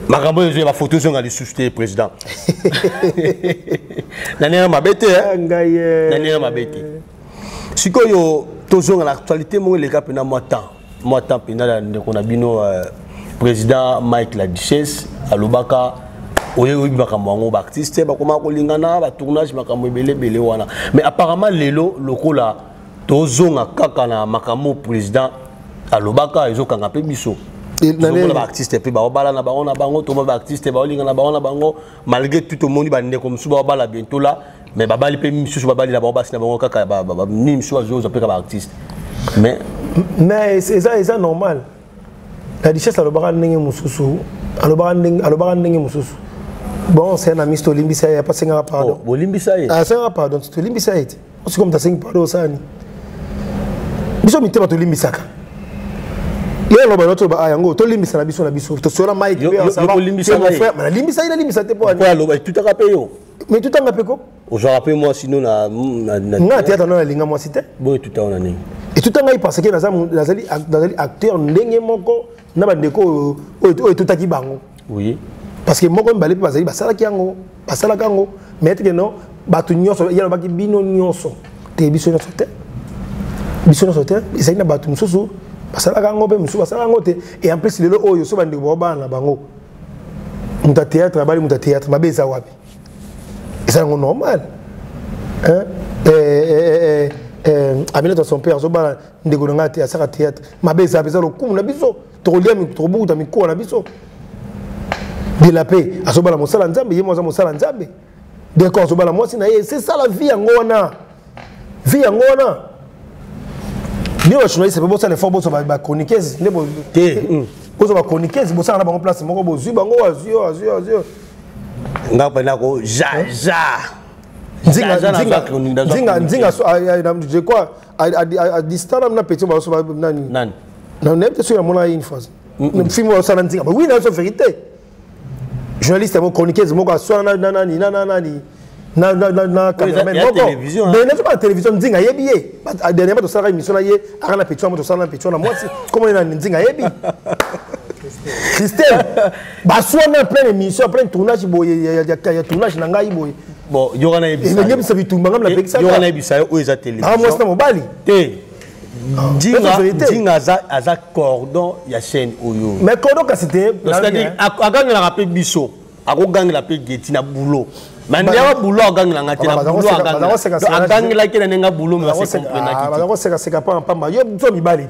A: makambo yo ba photo zonga li susté président nani mabete nani mabete sikoyo tozonga l'actualité mo le cap na moi temps pena ndeko na bino président Mike la Duchesse alobaka oyo makambo ngo ba artiste ba koma ko lingana ba tournage makambo belebele wana mais apparemment lelo lokola tozonga kaka na makambo président alobaka ezokanga pe biso na ba artiste pe ba bala na bango to ba artiste ba olinga na bango malgré tout le monde ba ndeko msu ba bala bientôt là mais ba bali pe msu ba bali na ba sina bango kaka ba ni msu azo pe ka ba artiste
B: mais c'est ça normal la Duchesse alobaka ndenge mususu alobaka ndenge mususu bon c'est un ami to limbisa ya pas senga pardon
A: bo limbisa ye
B: ah senga pardon to limbisa ye c'est comme ta senga pardon sani biso mitema to limbisaka ye lo ba noto ba yango to limbisa na biso to sola Mike pe ça va limbisa na limbisa te po ani
A: quoi lo ba tout à yo
B: mais tout en apeko
A: je rappelle moi sinon na
B: nga théâtre na linga moi cité
A: bon tout en nani
B: et tout en parce que nazali acteur ndenge moko na ba ndeko o tout aki bango
A: oui
B: parce que moko mbali pe bazali basala ki yango basala kango mais que non batu nyonso ya baki bino nyonso te biso nyonso te ezali na batu mususu basala kango pe mususu basala kango te et en plus lelo oyo so bandi bo bana bango muta théâtre bali muta théâtre mabeza wapi c'est normal hein Amina son père so bana ndeko nga te asaka théâtre mabeza beza lokumu na biso to lia mi to buku ta miko na biso de la paix asobala mosala nzambe yemo za mosala nzambe d'accord asobala mwasi na ye c'est ça la vie ngona ni wa journaliste pe bosa le fort bosa ba chroniqueuse ne bo bosa ba chroniqueuse bosa na ba place moko bozu bango azio
A: ngapa nako ja
B: Nzinga je crois à distance na petit ba so ba nani na n'importe sur mon une fois le film wa sana nzinga oui na so vérité journaliste mo chroniqueuse mo ka so na cameraman moko mais na pas télévision nzinga yebiye dernièrement to sala émission na ye akana petit mo to sala petit na moi comment na nzinga yebi Christelle ba so na plein émission plein tournage boye ya tournage na ngai boye
A: bon yogana ebisa
B: il y a bisa bitumba ngam la pekisa
A: yogana ebisa o eza télévision
B: ah moi c'est mobali
A: te Dinga aza cordon ya chaîne oyo
B: mais cordon ka c'était
A: c'est-à-dire agangela rapé biso akogangela pe geti na boulot mandia boulot agangela ngati na boulot agangela ke na nga boulot mais c'est comprenaki
B: ba ko seka pa pamba yo so mibali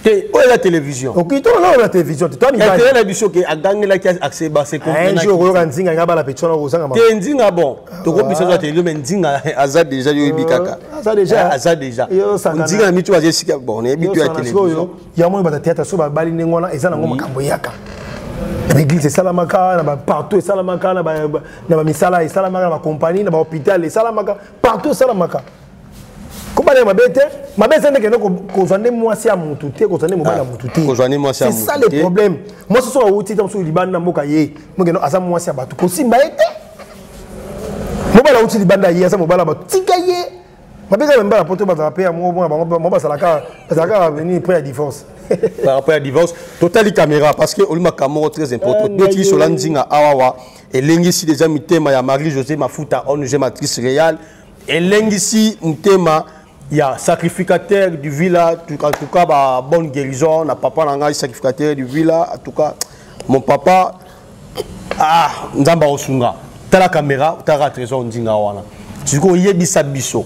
A: te o la télévision
B: ok to la télévision toi mibali
A: te la biso ke agangela ki accès ba c'est comprenaki
B: un jour yo nzinga ngaba la petona ko sanga
A: te nzinga bon to ko biso za télévision mais nzinga aza déjà yo ibikaka aza déjà nzinga na mitu aza sika bon na bitu ya télévision
B: ya mo ba théâtre so ba bali ngona eza na ngoma kambo yaka l'église salamaka na partout salamaka na misala salamaka na compagnie na hôpital salamaka partout salamaka comment les mabete ndeke ko zande mwasi ya mutu te ko zande mobala mutu te
A: ko zande mwasi ya mutu
B: c'est ça le problème moi ce soit outi tam so libanda mboka ye ngeno asa mwasi ya batu ko simba ete mobala outi libanda ye asa mobala batu tika ye mabete même ba porter ba rapper mo ba salaka venir pour la divorce
A: par rapport à divorce total caméra parce que olima camera très important depuis sur landinga awawa et lengisi déjà mitema ya Marie José Mafuta ONG matrice réelle et lengisi mitema ya sacrificateur du villa en tout cas ba bonne guérison na papa nanga sacrificateur du villa en tout cas mon papa nzamba osunga tala caméra tala trésor ndinga wana siko yebisa biso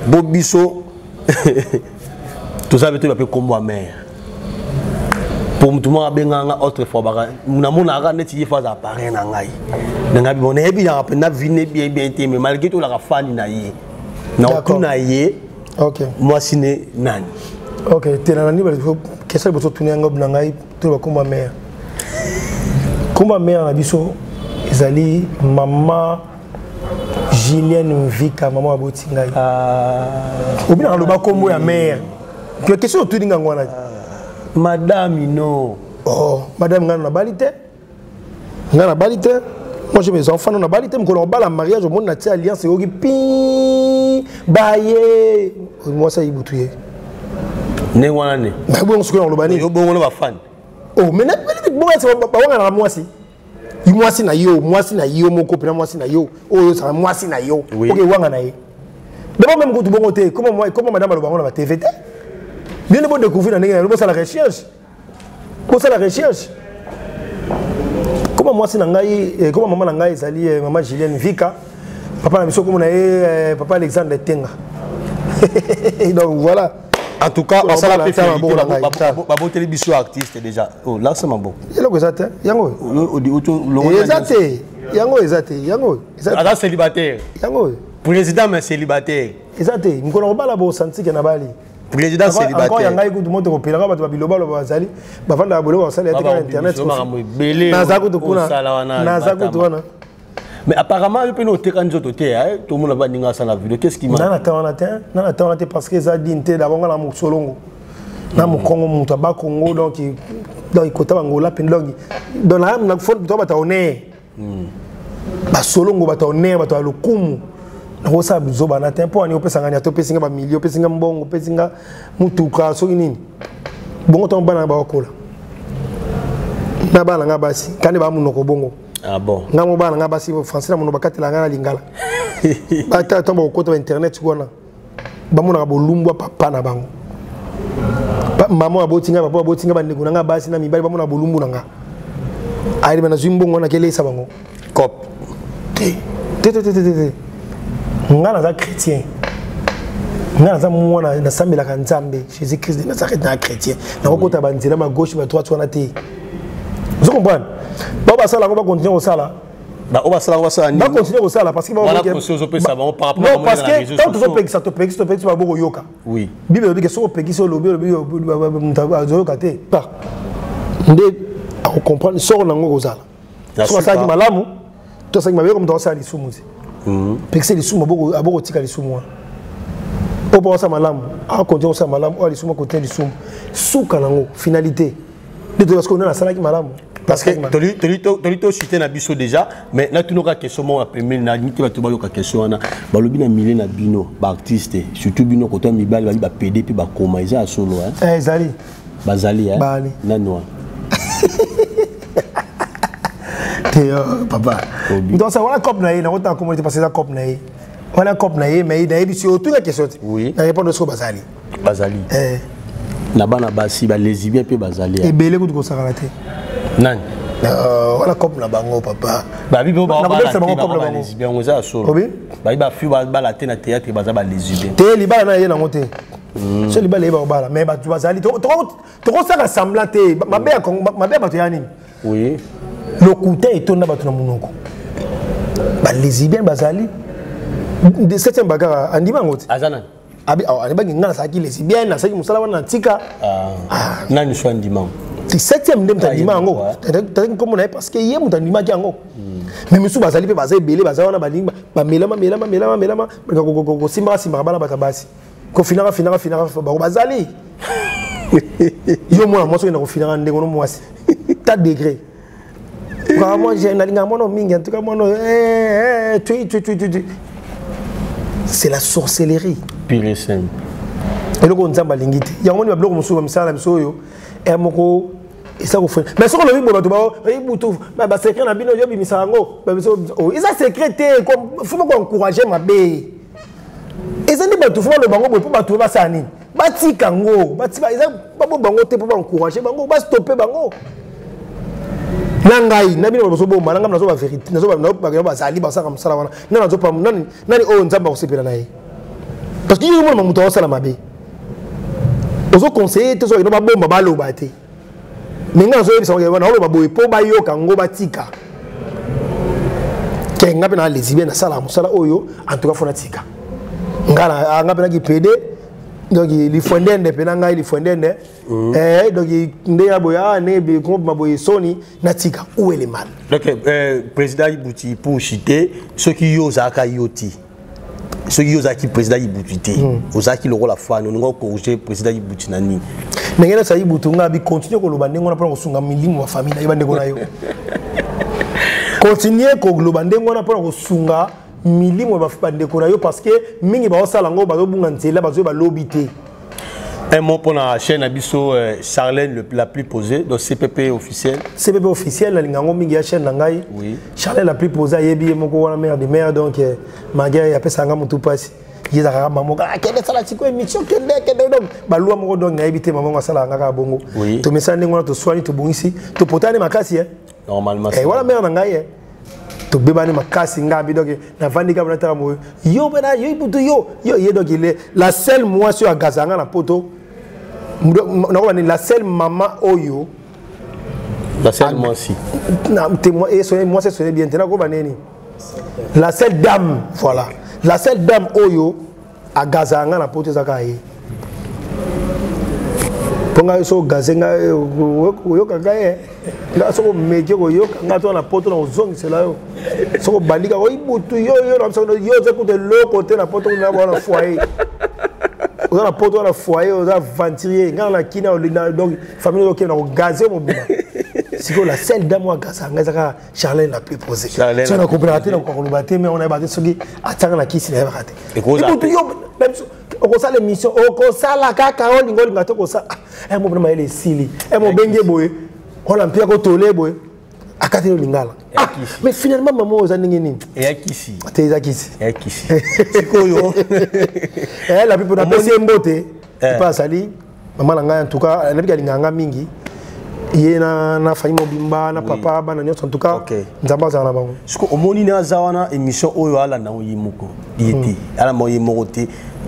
A: bobiso tout ça veut dire peu comme mère pour tout le monde benganga autrefois baka na mona ga neti yefa za parrain na ngai nga bi bon ebi ya pe na vine bien mais malgré tout la fan na ye na tout na ye
B: OK
A: moi sine nani
B: OK tena nani ba kesa bo to nga na ngai to ba komba mère na biso ezali mama Julienne Vika maman aboti ngai obina lo ba kombo ya mère que question to dinga ngwana
A: madame no
B: oh madame ngana balite moi j'ai mes enfants na balite me ko bala mariage au monde na ti alliance yoki pi baye moi ça ibutuye
A: ne wana ne
B: ba bon ce que on lo bani
A: yo bon ba fan
B: oh mais na bon c'est ba wanga na mwasi na yo moko pe na mwasi na yo oh ça mwasi na yo OK wanga na ye d'abord même ko tu bon côté comment madame lo bango na TVT bien de découvrir la recherche. Comment moi c'est nangai comment maman nangai ezali maman Julienne Vika papa na biso comme na papa Alexandre Tenga. Donc voilà.
A: En tout cas on sala pe ba boteli biso artiste déjà. Oh là c'est bon.
B: Yelo ezate yango. Yango.
A: Ada célibataire.
B: Yango.
A: Président mais célibataire.
B: Ezate mkono bala bo santi ke na bali.
A: Président célibataire.
B: Encore yanga ikutu moto ko pelaka bato babiloba lo bazali bafanda bolo basali ya tika internet ko
A: mais apparemment il peut nous teka nzoto te tout le monde va ninga ça la vidéo qu'est-ce qui m'a
B: nana ta parce que ça dinte d'abord na musolongo na mukongo mutu ba Congo donc ikota bangola pendongi dans la na fond to bata honneur ba solongo bata honneur bata lokumu na ça bizoba na tempo ani opesanga ni atopesinga ba million opesinga mbongo opesinga mutuka so nini bongo to bana ba okola na bana nga basi kandi ba munoko bongo
A: Ah bon.
B: Ngamo bana nga basi français na mono bakati la ngana lingala. Ba ta tomba ko to internet kona. Ba mona ka bolumbwa papa na bango. Maman abotinga papa abotinga bandeko nga basi na mibali ba mona bolumbu nga. Ayi bana zimbongo na kele sa bango.
A: Cop.
B: Ngana za chrétien. Ngana za mwana na sambela ka nzambe Jésus Christ de Nazareth na chrétien. Na ko kota banzela ma gauche ba droite wana te. Vous comprenez? Baba sala on va continuer au sala.
A: Bah on va sala
B: ni. On va continuer au sala parce que
A: voilà pour ceux qui ça va par rapport
B: non parce que tant que ça te pègue ça va beaucoup yoka.
A: Oui.
B: Bible dit que so pègue so lobi yoka te. Pas. Ndé on comprendre sort nango ko sala. So ça qui malamu. To ça qui mabe comme to ça lisumu. Pègue c'est lisumu aboko tika lisumu. Au pour ça malamu. A continuer ça malamu, o lisumu continuer lisumu. Souka nango finalité. Parce qu'on a la salle qui malamu.
A: Parce que tu as cité Nabiso déjà, mais là tu n'as pas question moi après na ni tu vas te voir la question na balobi na milé na bino ba artiste surtout bino côté mibali ba PD puis ba koma ils a solo hein.
B: Zali.
A: Bazali hein.
B: Bali.
A: Nanwa.
B: Papa. Donc ça voilà cop na na autant communauté parce que ça cop na voilà cop na mais il a sur toute la question.
A: Oui.
B: La réponse sur Bazali.
A: Bazali. Na bana basi ba lesbien pe bazali.
B: Et belé ko ça raté.
A: Nan.
B: Voilà comme la bango papa.
A: Ba bibo ba
B: ba la comme la
A: lesbien on za solo. Ba fi ba la te na théâtre ba za ba lesbien.
B: Te li ba na ye na ngote. So li ba le ba ba mais ba tu bazali to ça rassemblant te mabe ba to yani.
A: Oui.
B: Le couteau est tourné ba to na munoko. Ba lesbien bazali de 7e bagara andima ngote.
A: Azana.
B: Abi ba ngana sa ki lesbien na sa ki musala wana tika.
A: Nani so andima.
B: C'est 7e ndem tandima ngo tandika comme on a parce que yé mutandima ki ngo mais musu bazali pe bazali belé bazali wana balinga ba melama ko simba bala batabasi ko finanga ba bazali yo moi moi so na ko finanga ndengo no mwasi ta degré kwa moi j'ai na linga mono mingi en tout cas mono tu c'est la sorcellerie
A: pure et simple
B: et le ko nzamba lingiti ya ngoni ba bloko musu ba misala biso yo moko et ça fait mais ce qu'on a vu pour bah secret na bino yo bimisa ngo bah ça secrété comme faut pas encourager ma bé et ça dit bah tout faut le bango pour pas tout ba ça ni ba tika ngo ba tika ça pas bango te pour encourager bango ba stopper bango nangai na bino so bomba nanga nazo ba vérité nazo ba sali ba ça comme ça wana na nazo pas nani o nzamba ko sepela nae parce que yo mo muto o sala mabe ozo conseiller te so ino ba bomba ba loba te minga zo yebisa ngeke wana loba boye po ba yoka ngo batika ke ngabe na lesbien na sala musala oyo en tout cas fona tika ngala ngabe na ki PD donc il fondende pe na ngai il fondende donc nde ya boya ne be ko maboye soni na tika où est le mal
A: donc président Ibouti pour citer ceux qui yozaka yoti ceux qui yozaki président Ibouti ozaki le rôle la foi nous corriger président Ibouti nani ngena
B: sa Ibouti ngabi continue ko loba ndengo na pour kosunga milimo wa famille na ndeko na yo continue ko loba ndengo na pour kosunga milimo ba ndeko na yo parce que mingi ba osala ngo ba bunga nzela ba zo ba lobité.
A: Un mot pour la chaîne Abisso Charlène la plus posée donc CPP officiel.
B: CPP officiel la lingango mingi ya chaîne nangai. Oui. Charlène la plus posée yebi moko wana mère de mère donc magaya ya pesa nga mutu pasi. Yeza maman kende sala tiko émission kende donc balua moko donc na ebité maman sala nga ka bongo. To message ngona to soigner to bongisi to potane makasi
A: normalement.
B: Et voilà mère nangai to bebani makasi ngabi donc na vandika na tara mo yo bena yo Ibouti yo donc la seule moi sur agazanga na poto la seule maman oyo
A: la seule moi aussi
B: na témoin et moi c'est sonné bien tena ko baneni la seule dame voilà la seule dame oyo agazanga na poto zakai ponga so gazenga yo kagaye nga soko meje ko yo nga to na poto na ozongi sela yo soko bandika ko Ibouti yo na so yo ze ko de l'autre côté na poto na bona foyer on a poto na foyer on a venturier nga na kina donc famille qui na gazer mo bima siko la seule dame wa gazanga zaka Charlène la plus posée tu na coopérative na ko lobaté mais on a battu soki atanga na kisi na bakate Ibouti yo même on sala l'émission on sala kaka on lingo linga to ko sa mo bima ele sili mo benge boye on a pia ko tolé boye akate le lingala. Mais finalement maman aux années
A: et akisi.
B: T'es akisi.
A: Akisi. C'est quoi yo?
B: La pipo na pesi mbote. Pas sali. Maman nga en tout cas, na bika linganga mingi. Yé na famille mobimba na papa bana nyonso en tout cas. Nzamba za na bango.
A: Siko omoni na zawana émission oyo ala na yimoko. Yéti. Ala mo yimokote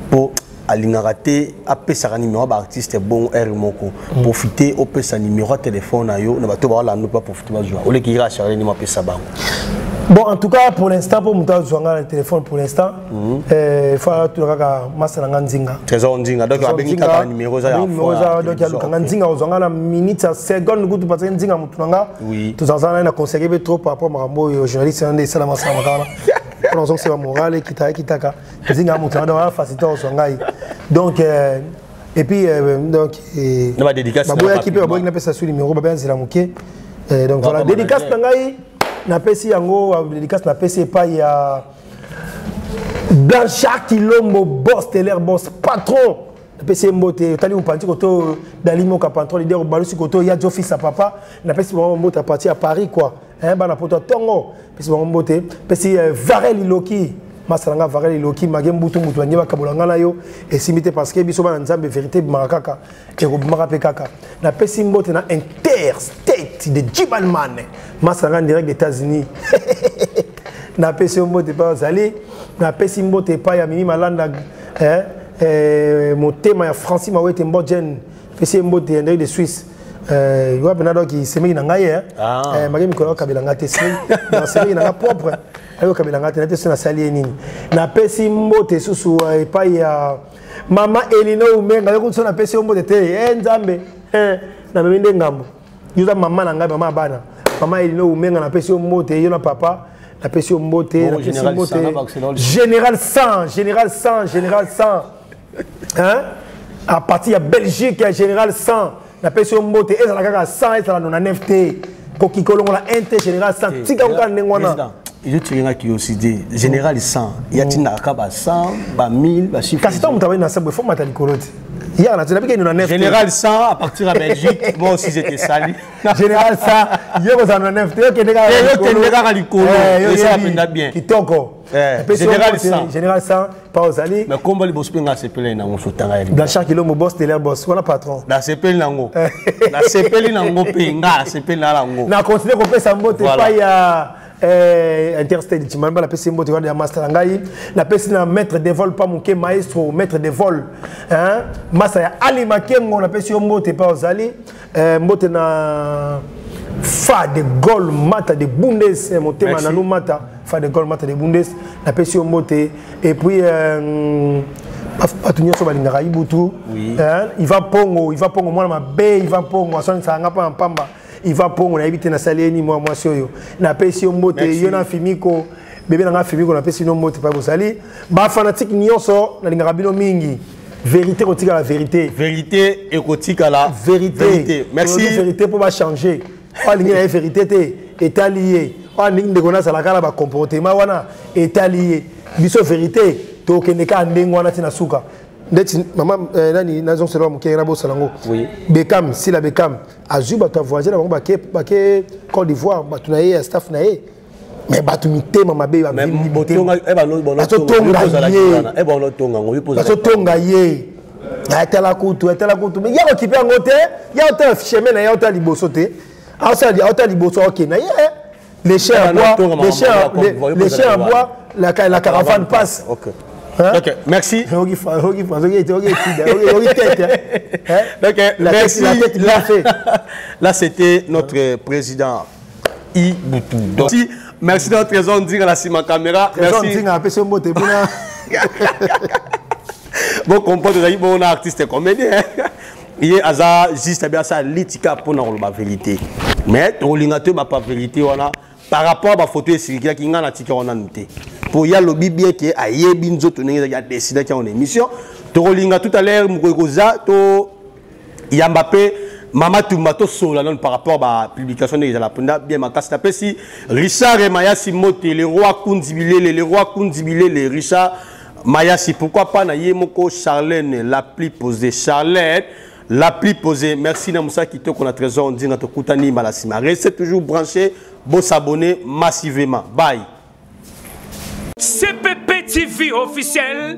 A: po alingaka te apesaka numéro ba artiste bon r moko profiter opesa numéro de téléphone na yo na bato ba la no pas profiter ba joie ole ki ra charger ni ma pesa bango.
B: Bon, en tout cas, pour l'instant, pour monter le téléphone, pour l'instant, il faut tout le cas, Massa Nzinga.
A: Trésor Nzinga, donc il y a un numéro. Donc
B: il y a Nzinga, aux angles, minute, seconde, goût, parce que Nzinga, oui. Tous ensemble, on a conseillé trop par rapport à Marambo et aux journalistes, on a des salams ensemble. On a c'est la morale, qui t'a. Nzinga, on a facilité aux angles. Donc, et puis, donc,
A: on va dédicacer.
B: Qui peut avoir une sur le numéro, c'est la mouquet. Donc voilà, dédicace Tangaï. Na pesi yango dédicace na pesi pas il y a Blanchard Kilombo boss Teller boss patron na pesi mbote tali upanti koto dalimo ka patron leader balusi koto ya office à papa na pesi mbote à partir à Paris quoi hein bana poto tongo pesi mbote pesi Varel Loki masalanga Varel Loki magembutu mutu ngeba kabolanga na yo et simité parce que biso bana nzambe vérité marakaka et robimaka pekaka na pesi mbote na interstate de Jibalman masalanga direct des États-Unis na pesi mbote pas zali na pesi mbote pas ya mini malanda motema ya Francis Mawete Mbodjen pesi mbote direct de Suisse yo benado ki semeki na ngai magemi ko kabelanga te semeki na propre ayo kabelanga te na te na sali nini na pesi mbote susu pa ya mama Elino Umenga yo kutsona pesi mbote te nzambe na memende ngambo yuza mama na ngai mama bana mama Elino Umenga na pesi mbote yo na papa na pesi mbote na pesi mbote général 100 hein à partir de Belgique il général 100 na pesi mbote ezala kaka 100 ezala 99 te koki kolongola nt général 100 tika ko ndengwana
A: il tient qui aussi dit général 100 il y a tina ka ba 100 ba 1000 ba chiffre
B: kasi to mutawe na sabo faut matali koloti hier na tena bika 99
A: général 100 à partir de Belgique moi aussi j'étais sali
B: général 100 yego za 99 te yo
A: kendeka likolo et ça penda bien
B: kitoko général 100 pas aux alliés
A: mais comme les boss penga sepele na ngo sotanga eli
B: Blanchard Kilombo boss Teller boss voilà patron
A: na sepele nango na sepele nango penga sepele na lango
B: na continuer ko pesa mbote pas ya interstate timamba la pesi mbote ya master ngai la pesi na maître de vol pas muke maestro maître de vol hein masa ya Ali Makengo na pesi mbote pas aux alliés mbote na fa de gol mata de bundes motema na no mata fa de gol mata de bundes na pesi mbote et puis Patunyo Sobali Naraïbutu, il va pongo moi ma baie, il va pongo, son sanga pa pamba, il va pongo, on a évité na saleni moi soyo, na pesi mbote, yona fimiko, bébé na fimiko na pesi no mbote pa bosali, ba fanatique nyonso na lingarabino mingi. Vérité kotika la vérité.
A: Vérité et kotika la
B: vérité.
A: Merci.
B: Vérité pour pas changer. Pas la vérité est allié. Pas ligne de connaissance la kala ba comportement wana est allié. Biso vérité. Tokeneka ndengwana tina suka ndeti mama nani nazon selo mukera bo salango
A: oui
B: Beckham si la Beckham azuba ta voisin na ba ke Côte d'Ivoire ba tunaye staff na ye mais ba tu mitema mabe ba
A: même botonga e ba no bono e ba no tonga ngo yopoza
B: so tonga ye atala kutu mais ya ko kipe ngote ya ota chemin na ya ota liboso te ota liboso OK na ye les chiens à bois la caravane passe.
A: OK. Ok, merci. Merci. Là, c'était notre président Iboutou. Donc, merci notre trésor de la Sima Caméra. Merci. Bon, compote de bon artiste et comédien. Il y a juste bien ça, l'étika pour la vérité. Mais, tu n'as pas vérité, par rapport à la photo de Sirika qui a noté. Pour y a le bien qui a yebinzo tourné il y a décidé qu'il y a une émission to rolinga tout à l'heure mukoza to Mbappé mama tumato sola non par rapport à la publication de la punda bien makasi tapé si Richard et Mayasi Moté le roi Kunzibile les Richard Mayasi pourquoi pas na yemoko Charlène l'appli posée Charlène l'appli posée. Merci Namoussa Kito qu'on a trésor on dit notre Koutani Malasima. Restez toujours branchés, beau s'abonner massivement. Bye.
C: CPP TV officiel.